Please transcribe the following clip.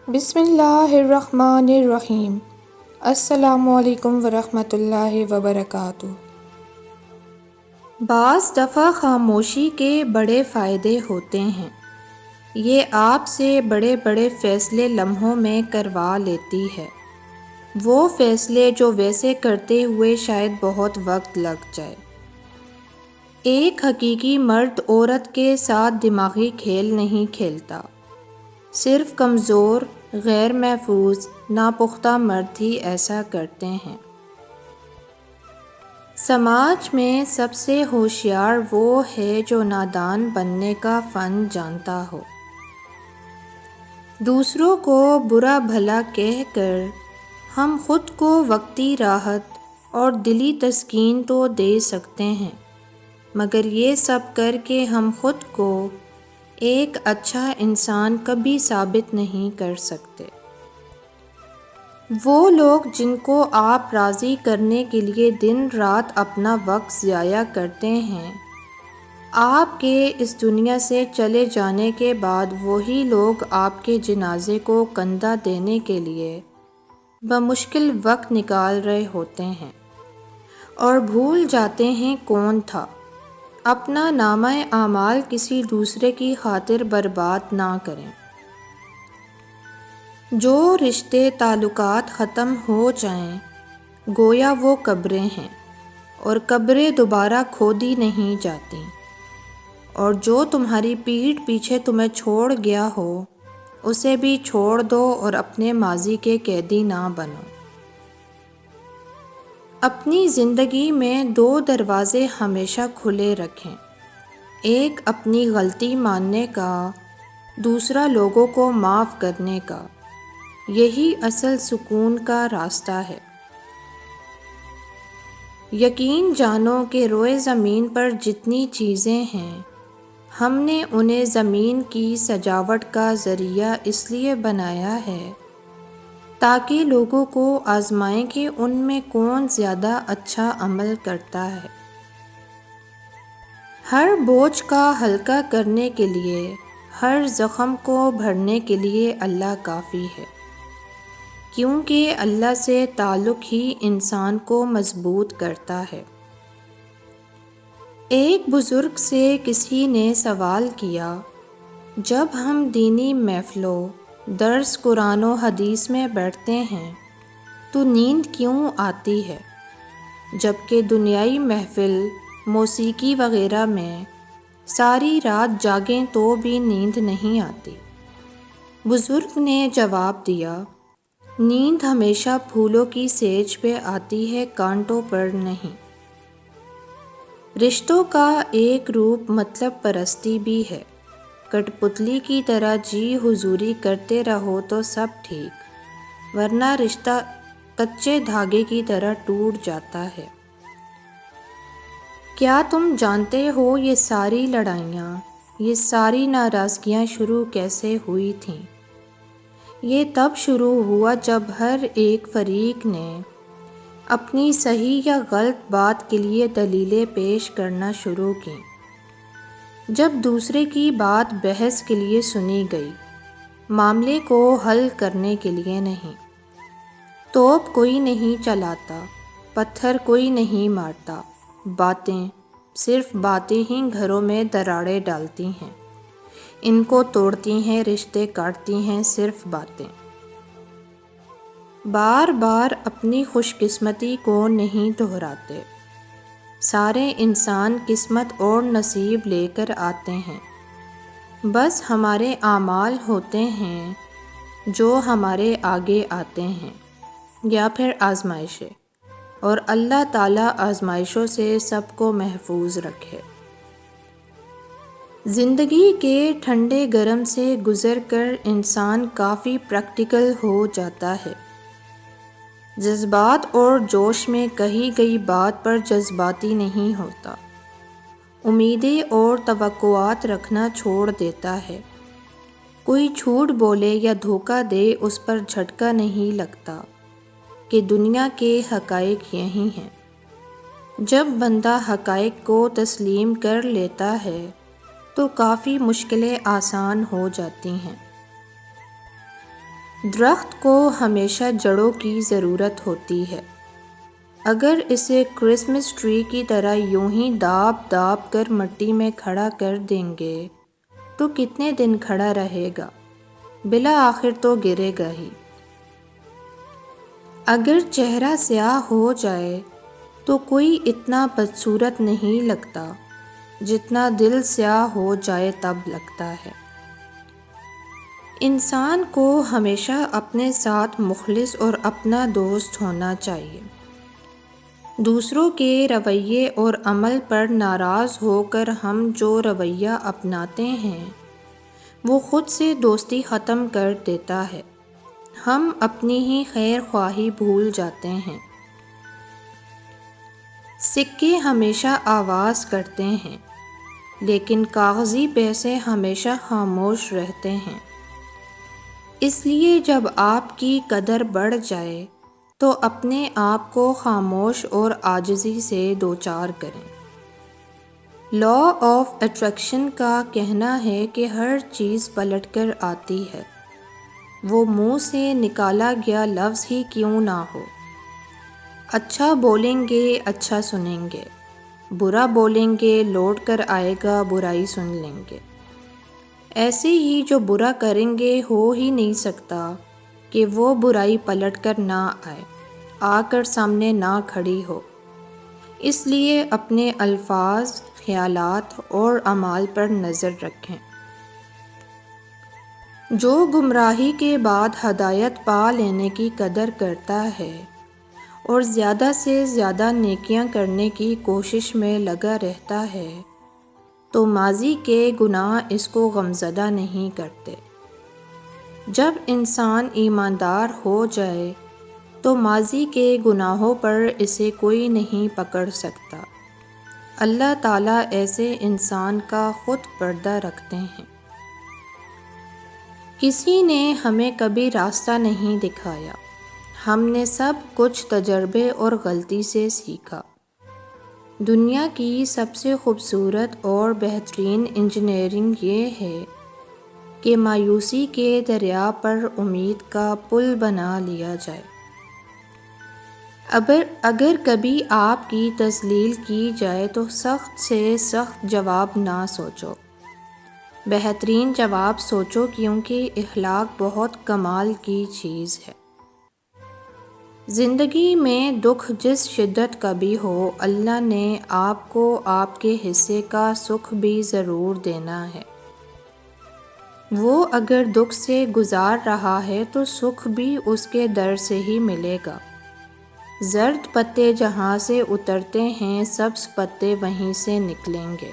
بسم اللہ الرحمن الرحیم۔ السلام علیکم ورحمۃ اللہ وبرکاتہ۔ بعض دفعہ خاموشی کے بڑے فائدے ہوتے ہیں۔ یہ آپ سے بڑے بڑے فیصلے لمحوں میں کروا لیتی ہے، وہ فیصلے جو ویسے کرتے ہوئے شاید بہت وقت لگ جائے۔ ایک حقیقی مرد عورت کے ساتھ دماغی کھیل نہیں کھیلتا، صرف کمزور، غیر محفوظ، ناپختہ مرد ہی ایسا کرتے ہیں۔ سماج میں سب سے ہوشیار وہ ہے جو نادان بننے کا فن جانتا ہو۔ دوسروں کو برا بھلا کہہ کر ہم خود کو وقتی راحت اور دلی تسکین تو دے سکتے ہیں، مگر یہ سب کر کے ہم خود کو ایک اچھا انسان کبھی ثابت نہیں کر سکتے۔ وہ لوگ جن کو آپ راضی کرنے کے لیے دن رات اپنا وقت ضائع کرتے ہیں، آپ کے اس دنیا سے چلے جانے کے بعد وہی لوگ آپ کے جنازے کو کندھا دینے کے لیے بمشکل وقت نکال رہے ہوتے ہیں، اور بھول جاتے ہیں کون تھا۔ اپنا نامہ اعمال کسی دوسرے کی خاطر برباد نہ کریں۔ جو رشتے تعلقات ختم ہو جائیں گویا وہ قبریں ہیں، اور قبریں دوبارہ کھودی نہیں جاتی۔ اور جو تمہاری پیٹھ پیچھے تمہیں چھوڑ گیا ہو اسے بھی چھوڑ دو اور اپنے ماضی کے قیدی نہ بنو۔ اپنی زندگی میں دو دروازے ہمیشہ کھلے رکھیں، ایک اپنی غلطی ماننے کا، دوسرا لوگوں کو معاف کرنے کا۔ یہی اصل سکون کا راستہ ہے۔ یقین جانو کہ روئے زمین پر جتنی چیزیں ہیں، ہم نے انہیں زمین کی سجاوٹ کا ذریعہ اس لیے بنایا ہے تاکہ لوگوں کو آزمائیں کہ ان میں کون زیادہ اچھا عمل کرتا ہے۔ ہر بوجھ کا ہلکا کرنے کے لیے، ہر زخم کو بھرنے کے لیے اللہ کافی ہے، کیونکہ اللہ سے تعلق ہی انسان کو مضبوط کرتا ہے۔ ایک بزرگ سے کسی نے سوال کیا، جب ہم دینی محفلوں، درس قرآن و حدیث میں بیٹھتے ہیں تو نیند کیوں آتی ہے، جبکہ دنیائی محفل، موسیقی وغیرہ میں ساری رات جاگیں تو بھی نیند نہیں آتی؟ بزرگ نے جواب دیا، نیند ہمیشہ پھولوں کی سیج پہ آتی ہے، کانٹوں پر نہیں۔ رشتوں کا ایک روپ مطلب پرستی بھی ہے۔ کٹ پتلی کی طرح جی حضوری کرتے رہو تو سب ٹھیک، ورنہ رشتہ کچے دھاگے کی طرح ٹوٹ جاتا ہے۔ کیا تم جانتے ہو یہ ساری لڑائیاں، یہ ساری ناراضگیاں شروع کیسے ہوئی تھیں؟ یہ تب شروع ہوا جب ہر ایک فریق نے اپنی صحیح یا غلط بات کے لیے دلیلیں پیش کرنا شروع کیں۔ جب دوسرے کی بات بحث کے لیے سنی گئی، معاملے کو حل کرنے کے لیے نہیں۔ توپ کوئی نہیں چلاتا، پتھر کوئی نہیں مارتا، باتیں، صرف باتیں ہی گھروں میں دراڑیں ڈالتی ہیں، ان کو توڑتی ہیں، رشتے کاٹتی ہیں، صرف باتیں۔ بار بار اپنی خوش قسمتی کو نہیں دہراتے۔ سارے انسان قسمت اور نصیب لے کر آتے ہیں، بس ہمارے اعمال ہوتے ہیں جو ہمارے آگے آتے ہیں، یا پھر آزمائشیں، اور اللہ تعالیٰ آزمائشوں سے سب کو محفوظ رکھے۔ زندگی کے ٹھنڈے گرم سے گزر کر انسان کافی پریکٹیکل ہو جاتا ہے۔ جذبات اور جوش میں کہی گئی بات پر جذباتی نہیں ہوتا، امیدیں اور توقعات رکھنا چھوڑ دیتا ہے۔ کوئی جھوٹ بولے یا دھوکہ دے اس پر جھٹکا نہیں لگتا کہ دنیا کے حقائق یہی ہیں۔ جب بندہ حقائق کو تسلیم کر لیتا ہے تو کافی مشکلیں آسان ہو جاتی ہیں۔ درخت کو ہمیشہ جڑوں کی ضرورت ہوتی ہے۔ اگر اسے کرسمس ٹری کی طرح یوں ہی داب داب کر مٹی میں کھڑا کر دیں گے تو کتنے دن کھڑا رہے گا؟ بالآخر تو گرے گا ہی۔ اگر چہرہ سیاہ ہو جائے تو کوئی اتنا بدصورت نہیں لگتا جتنا دل سیاہ ہو جائے تب لگتا ہے۔ انسان کو ہمیشہ اپنے ساتھ مخلص اور اپنا دوست ہونا چاہیے۔ دوسروں کے رویے اور عمل پر ناراض ہو کر ہم جو رویہ اپناتے ہیں وہ خود سے دوستی ختم کر دیتا ہے۔ ہم اپنی ہی خیر خواہی بھول جاتے ہیں۔ سکے ہمیشہ آواز کرتے ہیں لیکن کاغذی پیسے ہمیشہ خاموش رہتے ہیں۔ اس لیے جب آپ کی قدر بڑھ جائے تو اپنے آپ کو خاموش اور عاجزی سے دوچار کریں۔ لا آف اٹریکشن کا کہنا ہے کہ ہر چیز پلٹ کر آتی ہے، وہ منہ سے نکالا گیا لفظ ہی کیوں نہ ہو۔ اچھا بولیں گے اچھا سنیں گے، برا بولیں گے لوٹ کر آئے گا برائی سن لیں گے۔ ایسے ہی جو برا کریں گے ہو ہی نہیں سکتا کہ وہ برائی پلٹ کر نہ آئے، آ کر سامنے نہ کھڑی ہو۔ اس لیے اپنے الفاظ، خیالات اور اعمال پر نظر رکھیں۔ جو گمراہی کے بعد ہدایت پا لینے کی قدر کرتا ہے اور زیادہ سے زیادہ نیکیاں کرنے کی کوشش میں لگا رہتا ہے تو ماضی کے گناہ اس کو غمزدہ نہیں کرتے۔ جب انسان ایماندار ہو جائے تو ماضی کے گناہوں پر اسے کوئی نہیں پکڑ سکتا۔ اللہ تعالیٰ ایسے انسان کا خود پردہ رکھتے ہیں۔ کسی نے ہمیں کبھی راستہ نہیں دکھایا، ہم نے سب کچھ تجربے اور غلطی سے سیکھا۔ دنیا کی سب سے خوبصورت اور بہترین انجینئرنگ یہ ہے کہ مایوسی کے دریا پر امید کا پل بنا لیا جائے۔ اگر کبھی آپ کی تذلیل کی جائے تو سخت سے سخت جواب نہ سوچو، بہترین جواب سوچو، کیونکہ اخلاق بہت کمال کی چیز ہے۔ زندگی میں دکھ جس شدت کا بھی ہو، اللہ نے آپ کو آپ کے حصے کا سکھ بھی ضرور دینا ہے۔ وہ اگر دکھ سے گزار رہا ہے تو سکھ بھی اس کے در سے ہی ملے گا۔ زرد پتے جہاں سے اترتے ہیں سبز پتے وہیں سے نکلیں گے۔